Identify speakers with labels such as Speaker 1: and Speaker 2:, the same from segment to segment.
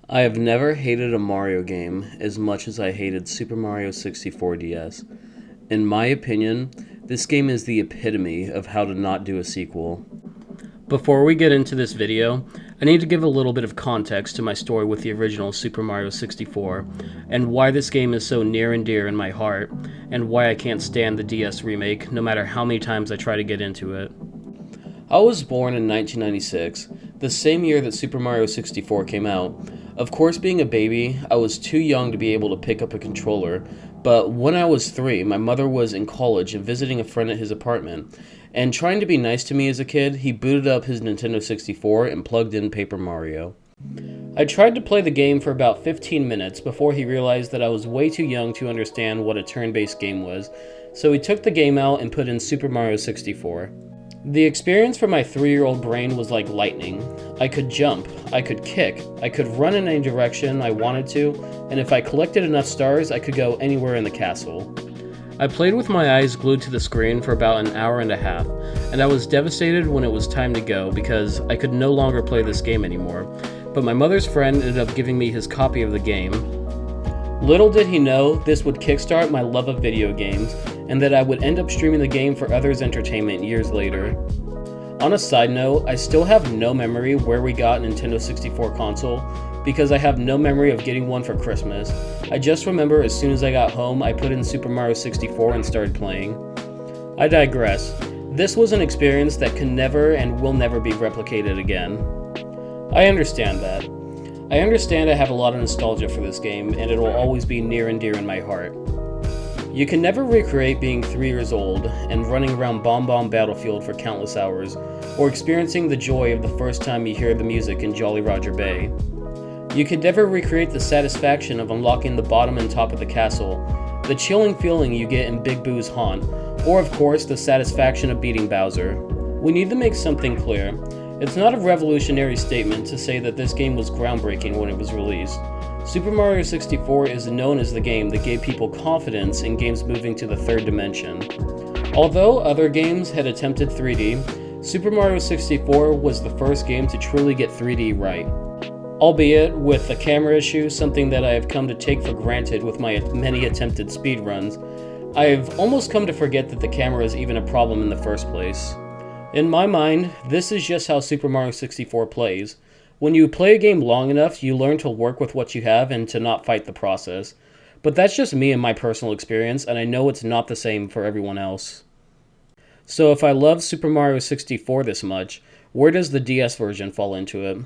Speaker 1: I have never hated a Mario game as much as I hated Super Mario 64 DS. In my opinion, this game is the epitome of how to not do a sequel. Before we get into this video, I need to give a little bit of context to my story with the original Super Mario 64, and why this game is so near and dear in my heart, and why I can't stand the DS remake no matter how many times I try to get into it. I was born in 1996, the same year that Super Mario 64 came out. Of course, being a baby, I was too young to be able to pick up a controller, but when I was 3, my mother was in college and visiting a friend at his apartment, and trying to be nice to me as a kid, he booted up his Nintendo 64 and plugged in Paper Mario. I tried to play the game for about 15 minutes before he realized that I was way too young to understand what a turn-based game was, so he took the game out and put in Super Mario 64. The experience for my 3-year-old brain was like lightning. I could jump, I could kick, I could run in any direction I wanted to, and if I collected enough stars, I could go anywhere in the castle. I played with my eyes glued to the screen for about an hour and a half, and I was devastated when it was time to go because I could no longer play this game anymore, but my mother's friend ended up giving me his copy of the game. Little did he know this would kickstart my love of video games, and that I would end up streaming the game for others' entertainment years later. On a side note, I still have no memory where we got a Nintendo 64 console, because I have no memory of getting one for Christmas. I just remember as soon as I got home, I put in Super Mario 64 and started playing. I digress. This was an experience that can never and will never be replicated again. I understand that. I understand I have a lot of nostalgia for this game, and it will always be near and dear in my heart. You can never recreate being 3 years old and running around Bomb Bomb Battlefield for countless hours, or experiencing the joy of the first time you hear the music in Jolly Roger Bay. You can never recreate the satisfaction of unlocking the bottom and top of the castle, the chilling feeling you get in Big Boo's haunt, or of course the satisfaction of beating Bowser. We need to make something clear. It's not a revolutionary statement to say that this game was groundbreaking when it was released. Super Mario 64 is known as the game that gave people confidence in games moving to the third dimension. Although other games had attempted 3D, Super Mario 64 was the first game to truly get 3D right. Albeit with the camera issue, something that I have come to take for granted with my many attempted speedruns, I've almost come to forget that the camera is even a problem in the first place. In my mind, this is just how Super Mario 64 plays. When you play a game long enough, you learn to work with what you have and to not fight the process. But that's just me and my personal experience, and I know it's not the same for everyone else. So if I love Super Mario 64 this much, where does the DS version fall into it?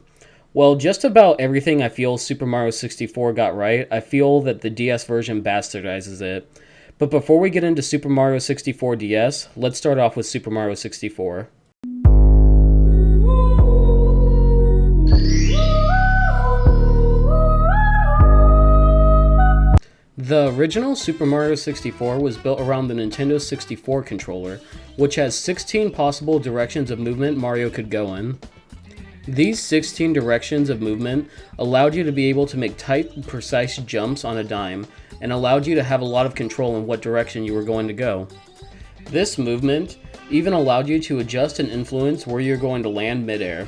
Speaker 1: Well, just about everything I feel Super Mario 64 got right, I feel that the DS version bastardizes it. But before we get into Super Mario 64 DS, let's start off with Super Mario 64. The original Super Mario 64 was built around the Nintendo 64 controller, which has 16 possible directions of movement Mario could go in. These 16 directions of movement allowed you to be able to make tight, precise jumps on a dime, and allowed you to have a lot of control in what direction you were going to go. This movement even allowed you to adjust and influence where you're going to land midair.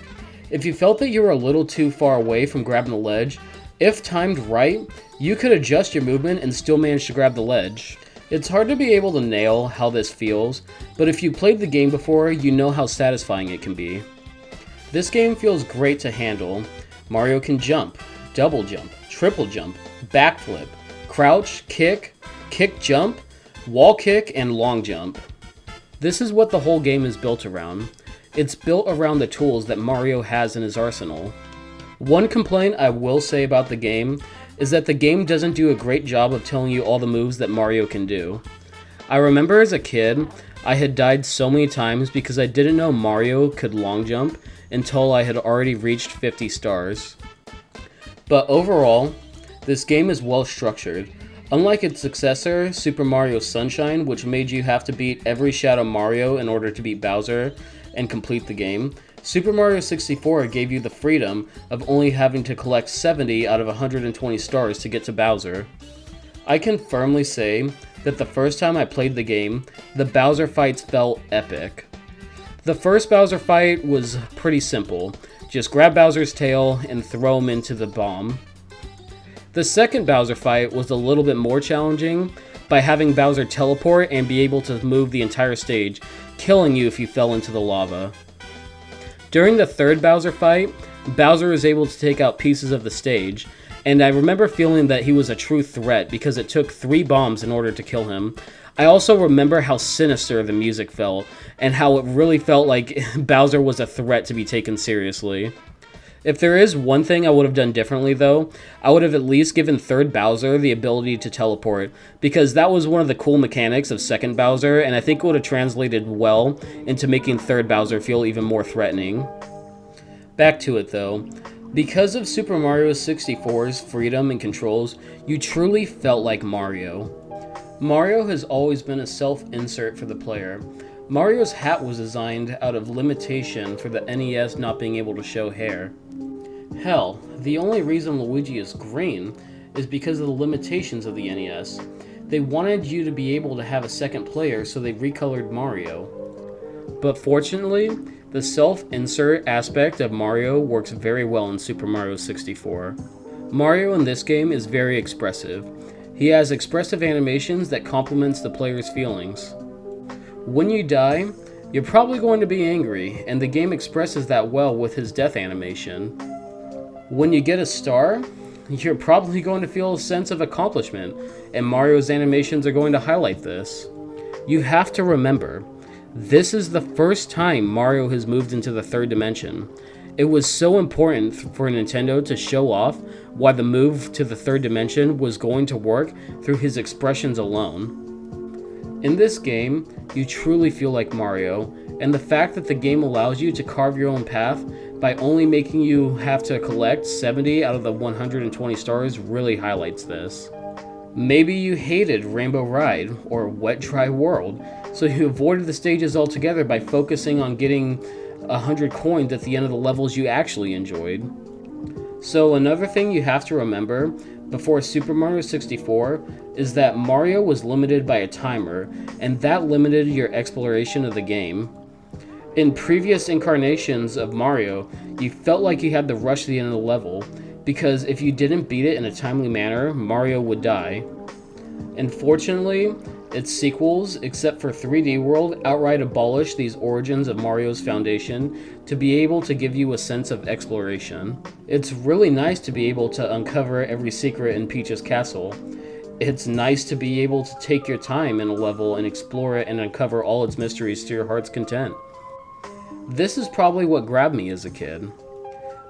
Speaker 1: If you felt that you were a little too far away from grabbing the ledge, if timed right, you could adjust your movement and still manage to grab the ledge. It's hard to be able to nail how this feels, but if you played the game before, you know how satisfying it can be. This game feels great to handle. Mario can jump, double jump, triple jump, backflip, crouch, kick, kick jump, wall kick, and long jump. This is what the whole game is built around. It's built around the tools that Mario has in his arsenal. One complaint I will say about the game is that the game doesn't do a great job of telling you all the moves that Mario can do. I remember as a kid, I had died so many times because I didn't know Mario could long jump until I had already reached 50 stars. But overall, this game is well structured. Unlike its successor, Super Mario Sunshine, which made you have to beat every Shadow Mario in order to beat Bowser and complete the game, Super Mario 64 gave you the freedom of only having to collect 70 out of 120 stars to get to Bowser. I can firmly say that the first time I played the game, the Bowser fights felt epic. The first Bowser fight was pretty simple. Just grab Bowser's tail and throw him into the bomb. The second Bowser fight was a little bit more challenging by having Bowser teleport and be able to move the entire stage, killing you if you fell into the lava. During the third Bowser fight, Bowser was able to take out pieces of the stage, and I remember feeling that he was a true threat because it took 3 bombs in order to kill him. I also remember how sinister the music felt, and how it really felt like Bowser was a threat to be taken seriously. If there is one thing I would have done differently though, I would have at least given third Bowser the ability to teleport, because that was one of the cool mechanics of second Bowser, and I think it would have translated well into making third Bowser feel even more threatening. Back to it though. Because of Super Mario 64's freedom and controls, you truly felt like Mario. Mario has always been a self-insert for the player. Mario's hat was designed out of limitation for the NES not being able to show hair. Hell, the only reason Luigi is green is because of the limitations of the NES. They wanted you to be able to have a second player, so they recolored Mario. But fortunately, the self-insert aspect of Mario works very well in Super Mario 64. Mario in this game is very expressive. He has expressive animations that complements the player's feelings. When you die, you're probably going to be angry, and the game expresses that well with his death animation. When you get a star, you're probably going to feel a sense of accomplishment, and Mario's animations are going to highlight this. You have to remember, this is the first time Mario has moved into the third dimension. It was so important for Nintendo to show off why the move to the third dimension was going to work through his expressions alone. In this game, you truly feel like Mario, and the fact that the game allows you to carve your own path by only making you have to collect 70 out of the 120 stars really highlights this. Maybe you hated Rainbow Ride or Wet Dry World, so you avoided the stages altogether by focusing on getting 100 coins at the end of the levels you actually enjoyed. So another thing you have to remember before Super Mario 64 is that Mario was limited by a timer, and that limited your exploration of the game. In previous incarnations of Mario, you felt like you had to rush to the end of the level, because if you didn't beat it in a timely manner, Mario would die. Unfortunately, its sequels, except for 3D World, outright abolish these origins of Mario's foundation to be able to give you a sense of exploration. It's really nice to be able to uncover every secret in Peach's castle. It's nice to be able to take your time in a level and explore it and uncover all its mysteries to your heart's content. This is probably what grabbed me as a kid.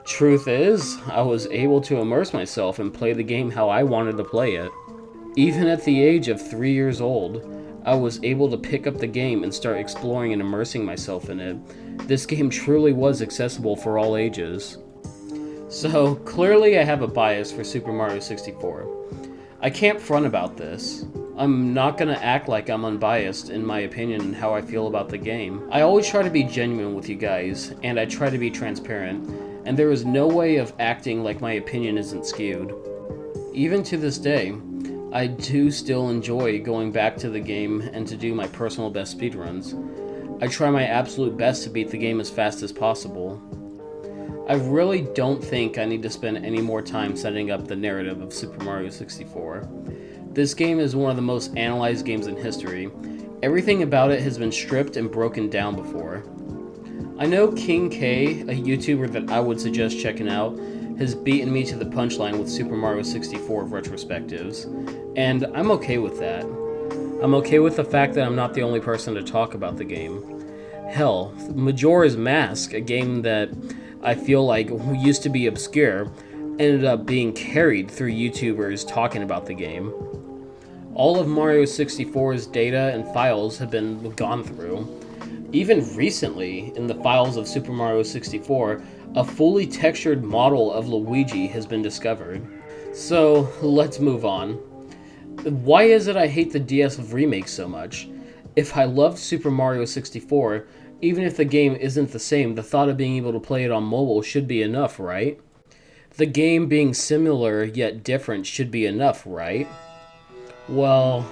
Speaker 1: Truth is, I was able to immerse myself and play the game how I wanted to play it. Even at the age of 3 years old, I was able to pick up the game and start exploring and immersing myself in it. This game truly was accessible for all ages. So, clearly I have a bias for Super Mario 64. I can't front about this. I'm not gonna act like I'm unbiased in my opinion and how I feel about the game. I always try to be genuine with you guys, and I try to be transparent, and there is no way of acting like my opinion isn't skewed. Even to this day, I do still enjoy going back to the game and to do my personal best speedruns. I try my absolute best to beat the game as fast as possible. I really don't think I need to spend any more time setting up the narrative of Super Mario 64. This game is one of the most analyzed games in history. Everything about it has been stripped and broken down before. I know King K, a YouTuber that I would suggest checking out, has beaten me to the punchline with Super Mario 64 retrospectives, and I'm okay with that. I'm okay with the fact that I'm not the only person to talk about the game. Hell, Majora's Mask, a game that I feel like used to be obscure, ended up being carried through YouTubers talking about the game. All of Mario 64's data and files have been gone through. Even recently, in the files of Super Mario 64, a fully textured model of Luigi has been discovered. So, let's move on. Why is it I hate the DS remake so much? If I loved Super Mario 64, even if the game isn't the same, the thought of being able to play it on mobile should be enough, right? The game being similar yet different should be enough, right? Well,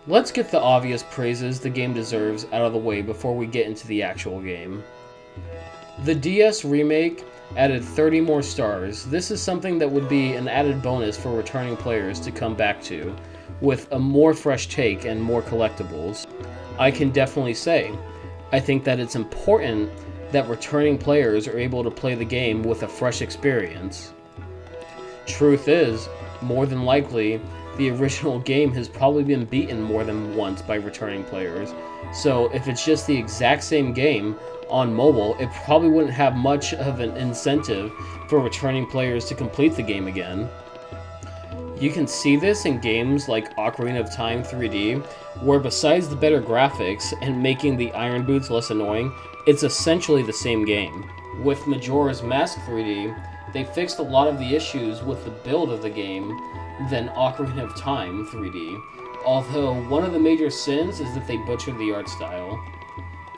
Speaker 1: let's get the obvious praises the game deserves out of the way before we get into the actual game. The DS remake added 30 more stars. This is something that would be an added bonus for returning players to come back to, with a more fresh take and more collectibles. I can definitely say, I think that it's important that returning players are able to play the game with a fresh experience. Truth is, more than likely, the original game has probably been beaten more than once by returning players. So if it's just the exact same game on mobile, it probably wouldn't have much of an incentive for returning players to complete the game again. You can see this in games like Ocarina of Time 3D, where besides the better graphics and making the iron boots less annoying, it's essentially the same game. With Majora's Mask 3D, they fixed a lot of the issues with the build of the game than Ocarina of Time 3D, although one of the major sins is that they butchered the art style.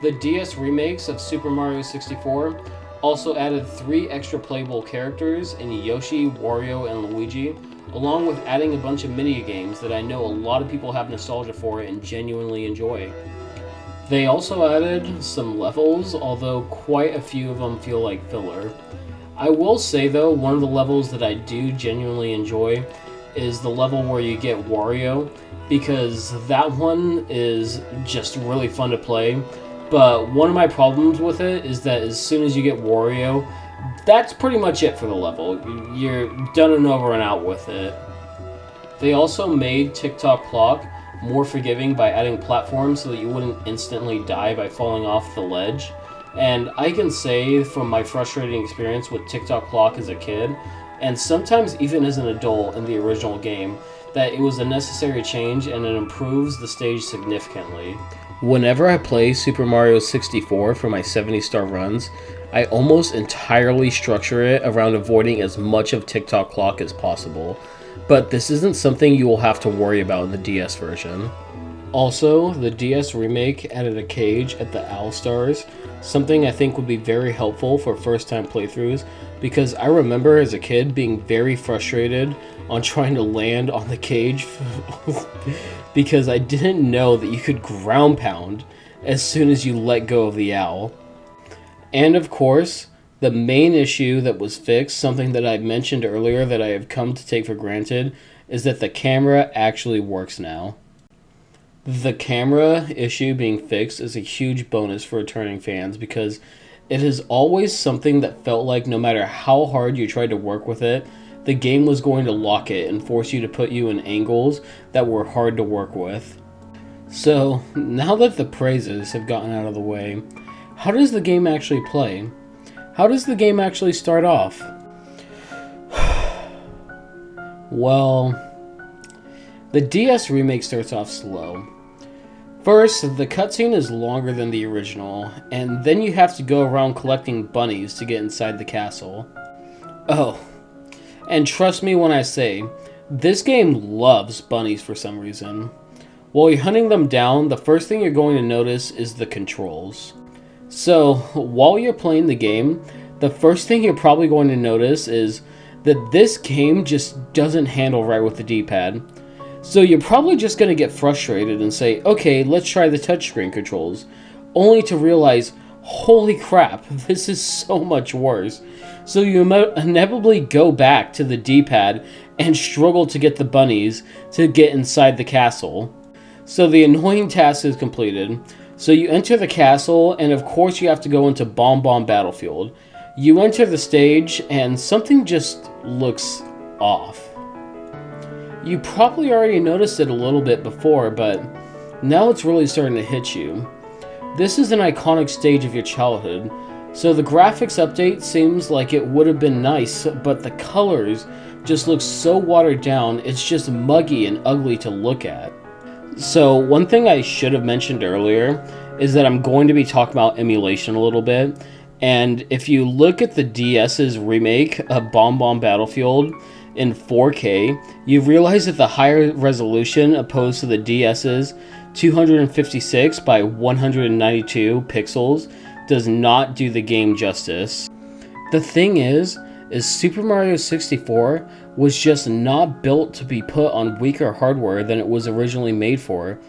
Speaker 1: The DS remakes of Super Mario 64 also added 3 extra playable characters in Yoshi, Wario, and Luigi, along with adding a bunch of mini-games that I know a lot of people have nostalgia for and genuinely enjoy. They also added some levels, although quite a few of them feel like filler. I will say though, one of the levels that I do genuinely enjoy is the level where you get Wario, because that one is just really fun to play. But one of my problems with it is that as soon as you get Wario, that's pretty much it for the level. You're done and over and out with it. They also made TikTok Clock more forgiving by adding platforms so that you wouldn't instantly die by falling off the ledge. And I can say from my frustrating experience with TikTok Clock as a kid, and sometimes even as an adult in the original game, that it was a necessary change and it improves the stage significantly. Whenever I play Super Mario 64 for my 70-star runs, I almost entirely structure it around avoiding as much of TikTok Clock as possible. But this isn't something you will have to worry about in the DS version. Also, the DS remake added a cage at the Owl Stars, something I think would be very helpful for first-time playthroughs, because I remember as a kid being very frustrated on trying to land on the cage because I didn't know that you could ground pound as soon as you let go of the owl. And of course, the main issue that was fixed, something that I mentioned earlier that I have come to take for granted, is that the camera actually works now. The camera issue being fixed is a huge bonus for returning fans because it is always something that felt like no matter how hard you tried to work with it, the game was going to lock it and force you to put you in angles that were hard to work with. So, now that the praises have gotten out of the way, how does the game actually play? How does the game actually start off? Well, the DS remake starts off slow. First, the cutscene is longer than the original, and then you have to go around collecting bunnies to get inside the castle. Oh, and trust me when I say, this game loves bunnies for some reason. While you're hunting them down, the first thing you're going to notice is the controls. So, while you're playing the game, the first thing you're probably going to notice is that this game just doesn't handle right with the D-pad. So you're probably just going to get frustrated and say, okay, let's try the touchscreen controls, only to realize, holy crap, this is so much worse. So you inevitably go back to the D-pad and struggle to get the bunnies to get inside the castle. So the annoying task is completed. So you enter the castle, and of course you have to go into Bomb Bomb Battlefield. You enter the stage, and something just looks off. You probably already noticed it a little bit before, but now it's really starting to hit you. This is an iconic stage of your childhood, so the graphics update seems like it would have been nice, but the colors just look so watered down, it's just muggy and ugly to look at. So one thing I should have mentioned earlier is that I'm going to be talking about emulation a little bit, and if you look at the DS's remake of Bomb Bomb Battlefield in 4K, you realize that the higher resolution opposed to the DS's 256 by 192 pixels does not do the game justice. The thing is Super Mario 64 was just not built to be put on weaker hardware than it was originally made for.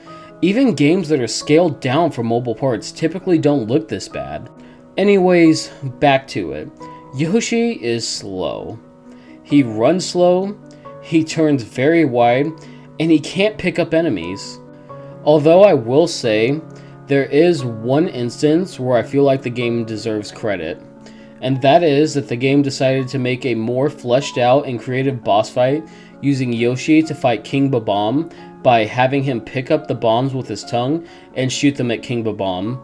Speaker 1: Even games that are scaled down for mobile ports typically don't look this bad. Anyways, back to it. Yoshi is slow. He runs slow, he turns very wide, and he can't pick up enemies. Although I will say, there is one instance where I feel like the game deserves credit, and that is that the game decided to make a more fleshed out and creative boss fight using Yoshi to fight King Bob-omb by having him pick up the bombs with his tongue and shoot them at King Bob-omb.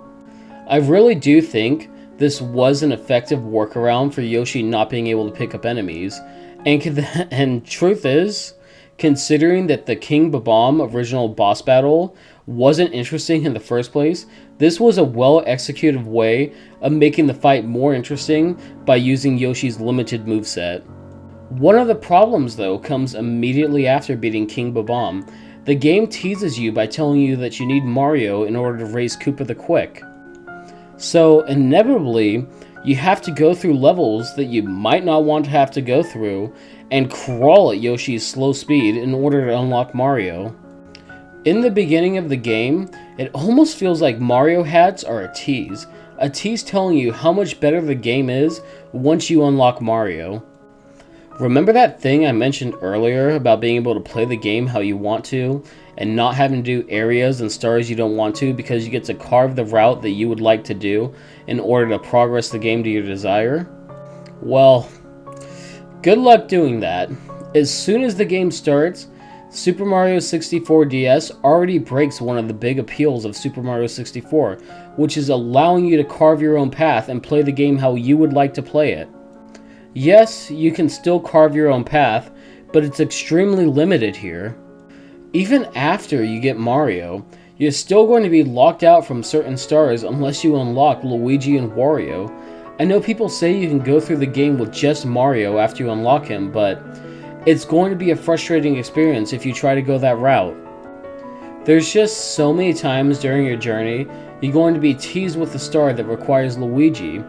Speaker 1: I really do think this was an effective workaround for Yoshi not being able to pick up enemies, and truth is, considering that the King Bob-omb original boss battle wasn't interesting in the first place, this was a well-executed way of making the fight more interesting by using Yoshi's limited moveset. One of the problems, though, comes immediately after beating King Bob-omb. The game teases you by telling you that you need Mario in order to raise Koopa the Quick. So, inevitably, you have to go through levels that you might not want to have to go through and crawl at Yoshi's slow speed in order to unlock Mario. In the beginning of the game, it almost feels like Mario hats are a tease telling you how much better the game is once you unlock Mario. Remember that thing I mentioned earlier about being able to play the game how you want to and not having to do areas and stars you don't want to because you get to carve the route that you would like to do in order to progress the game to your desire? Well, good luck doing that. As soon as the game starts, Super Mario 64 DS already breaks one of the big appeals of Super Mario 64, which is allowing you to carve your own path and play the game how you would like to play it. Yes, you can still carve your own path, but it's extremely limited here. Even after you get Mario, you're still going to be locked out from certain stars unless you unlock Luigi and Wario. I know people say you can go through the game with just Mario after you unlock him, but it's going to be a frustrating experience if you try to go that route. There's just so many times during your journey you're going to be teased with a star that requires Luigi,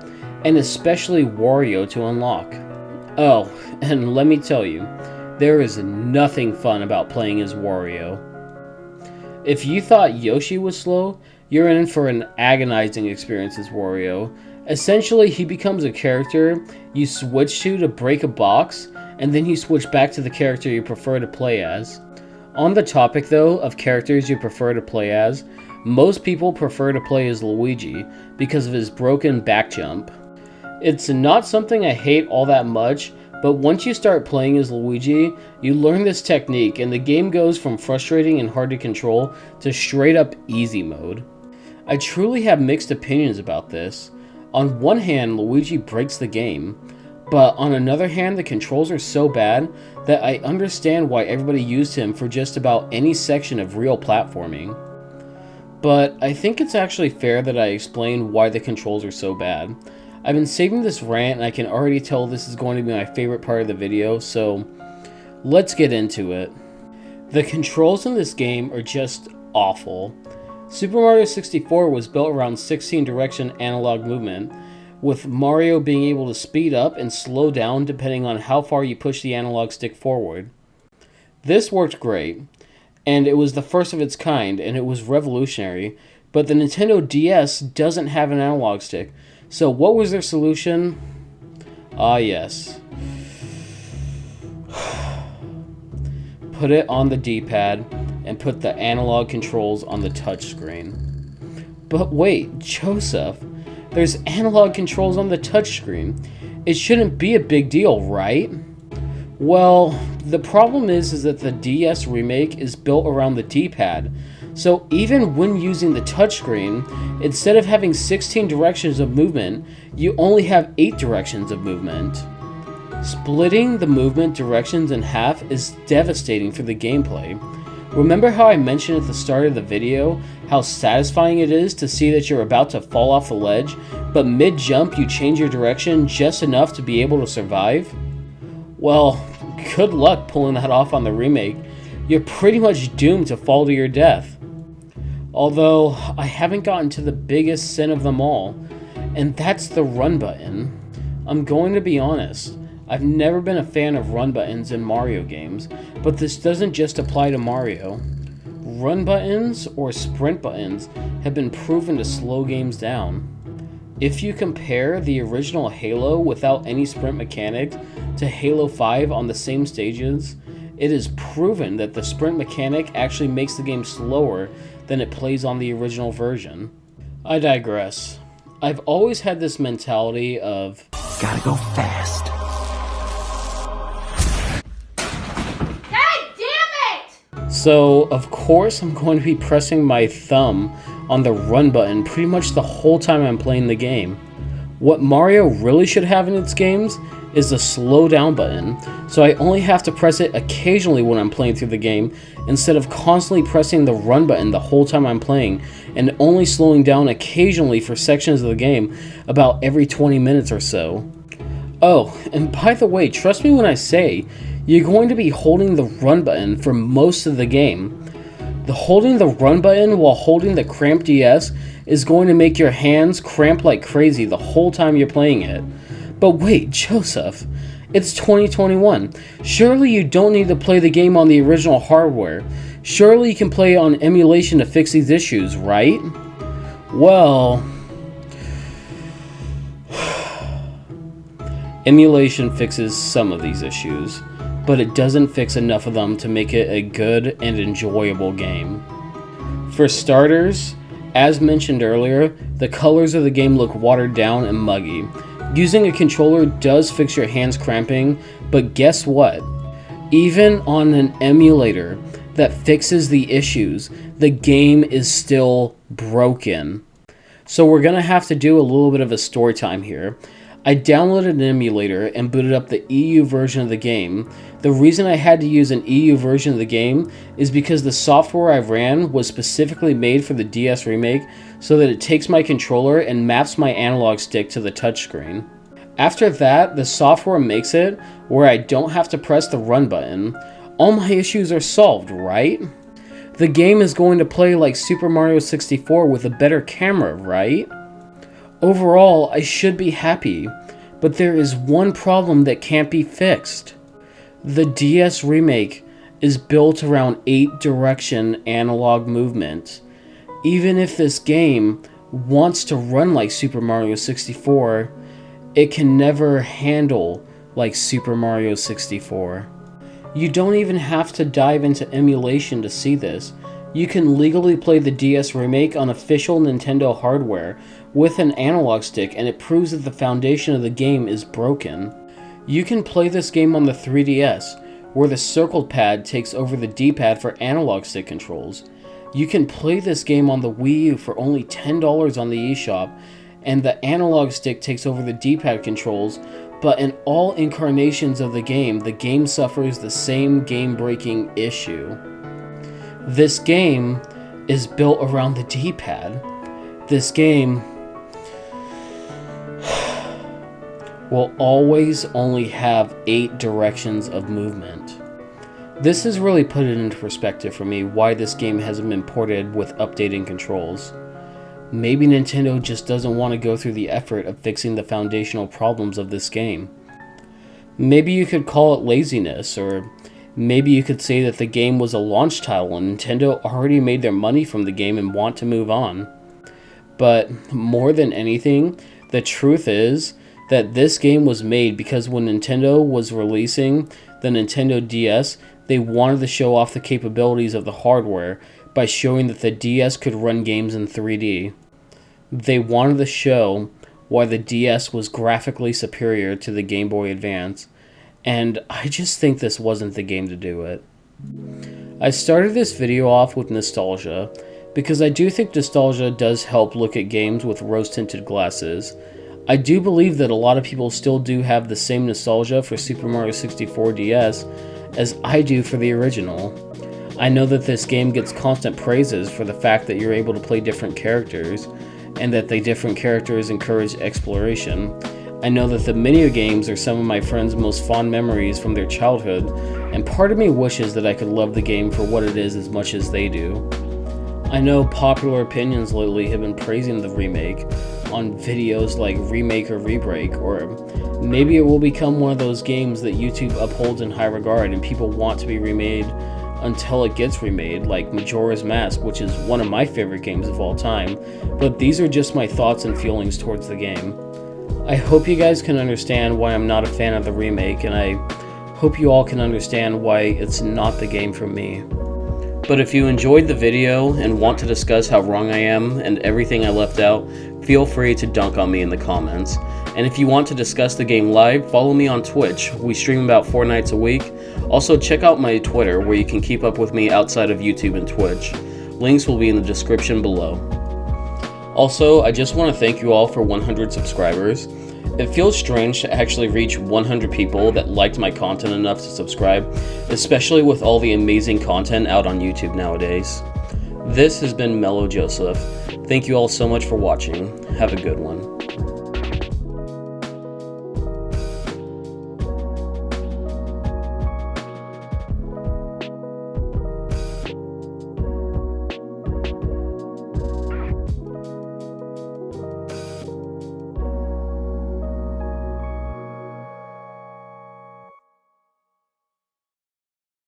Speaker 1: and especially Wario to unlock. Oh, and let me tell you, there is nothing fun about playing as Wario. If you thought Yoshi was slow, you're in for an agonizing experience as Wario. Essentially, he becomes a character you switch to break a box, and then you switch back to the character you prefer to play as. On the topic, though, of characters you prefer to play as, most people prefer to play as Luigi because of his broken back jump. It's not something I hate all that much, but once you start playing as Luigi, you learn this technique and the game goes from frustrating and hard to control to straight up easy mode. I truly have mixed opinions about this. On one hand, Luigi breaks the game, but on another hand, the controls are so bad that I understand why everybody used him for just about any section of real platforming. But I think it's actually fair that I explain why the controls are so bad. I've been saving this rant and I can already tell this is going to be my favorite part of the video, so let's get into it. The controls in this game are just awful. Super Mario 64 was built around 16 direction analog movement, with Mario being able to speed up and slow down depending on how far you push the analog stick forward. This worked great, and it was the first of its kind, and it was revolutionary, but the Nintendo DS doesn't have an analog stick. So what was their solution? Ah, yes. Put it on the D-pad and put the analog controls on the touchscreen. But wait, Joseph, there's analog controls on the touchscreen. It shouldn't be a big deal, right? Well, the problem is that the DS remake is built around the D-pad. So even when using the touchscreen, instead of having 16 directions of movement, you only have 8 directions of movement. Splitting the movement directions in half is devastating for the gameplay. Remember how I mentioned at the start of the video how satisfying it is to see that you're about to fall off the ledge, but mid-jump you change your direction just enough to be able to survive? Well, good luck pulling that off on the remake. You're pretty much doomed to fall to your death. Although, I haven't gotten to the biggest sin of them all, and that's the run button. I'm going to be honest, I've never been a fan of run buttons in Mario games, but this doesn't just apply to Mario. Run buttons or sprint buttons have been proven to slow games down. If you compare the original Halo without any sprint mechanics to Halo 5 on the same stages, it is proven that the sprint mechanic actually makes the game slower than it plays on the original version. I digress. I've always had this mentality of,
Speaker 2: gotta go fast.
Speaker 3: God damn it!
Speaker 1: So of course I'm going to be pressing my thumb on the run button pretty much the whole time I'm playing the game. What Mario really should have in its games is the slow down button, so I only have to press it occasionally when I'm playing through the game, instead of constantly pressing the run button the whole time I'm playing, and only slowing down occasionally for sections of the game about every 20 minutes or so. Oh, and by the way, trust me when I say, you're going to be holding the run button for most of the game. Holding the run button while holding the cramped DS is going to make your hands cramp like crazy the whole time you're playing it. But wait, Joseph, it's 2021. Surely you don't need to play the game on the original hardware. Surely you can play it on emulation to fix these issues, right? Well, emulation fixes some of these issues, but it doesn't fix enough of them to make it a good and enjoyable game. For starters, as mentioned earlier, the colors of the game look watered down and muggy. Using a controller does fix your hands cramping, but guess what? Even on an emulator that fixes the issues, the game is still broken. So we're gonna have to do a little bit of a story time here. I downloaded an emulator and booted up the EU version of the game. The reason I had to use an EU version of the game is because the software I ran was specifically made for the DS remake so that it takes my controller and maps my analog stick to the touchscreen. After that, the software makes it where I don't have to press the run button. All my issues are solved, right? The game is going to play like Super Mario 64 with a better camera, right? Overall, I should be happy, but there is one problem that can't be fixed. The DS remake is built around 8-direction analog movement. Even if this game wants to run like Super Mario 64, it can never handle like Super Mario 64. You don't even have to dive into emulation to see this. You can legally play the DS remake on official Nintendo hardware with an analog stick, and it proves that the foundation of the game is broken. You can play this game on the 3DS, where the circled pad takes over the D-pad for analog stick controls. You can play this game on the Wii U for only $10 on the eShop, and the analog stick takes over the D-pad controls, but in all incarnations of the game suffers the same game-breaking issue. This game is built around the D-pad. This game will always only have 8 directions of movement. This has really put it into perspective for me why this game hasn't been ported with updating controls. Maybe Nintendo just doesn't want to go through the effort of fixing the foundational problems of this game. Maybe you could call it laziness, or maybe you could say that the game was a launch title and Nintendo already made their money from the game and want to move on. But more than anything, the truth is that this game was made because when Nintendo was releasing the Nintendo DS, they wanted to show off the capabilities of the hardware by showing that the DS could run games in 3D. They wanted to show why the DS was graphically superior to the Game Boy Advance, and I just think this wasn't the game to do it. I started this video off with nostalgia, because I do think nostalgia does help look at games with rose-tinted glasses. I do believe that a lot of people still do have the same nostalgia for Super Mario 64 DS as I do for the original. I know that this game gets constant praises for the fact that you're able to play different characters, and that the different characters encourage exploration. I know that the mini-games are some of my friends' most fond memories from their childhood, and part of me wishes that I could love the game for what it is as much as they do. I know popular opinions lately have been praising the remake on videos like Remake or Rebreak, or maybe it will become one of those games that YouTube upholds in high regard and people want to be remade until it gets remade, like Majora's Mask, which is one of my favorite games of all time, but these are just my thoughts and feelings towards the game. I hope you guys can understand why I'm not a fan of the remake, and I hope you all can understand why it's not the game for me. But if you enjoyed the video and want to discuss how wrong I am and everything I left out, feel free to dunk on me in the comments. And if you want to discuss the game live, follow me on Twitch. We stream about 4 nights a week. Also, check out my Twitter, where you can keep up with me outside of YouTube and Twitch. Links will be in the description below. Also, I just want to thank you all for 100 subscribers. It feels strange to actually reach 100 people that liked my content enough to subscribe, especially with all the amazing content out on YouTube nowadays. This has been Mellow Joseph. Thank you all so much for watching. Have a good one.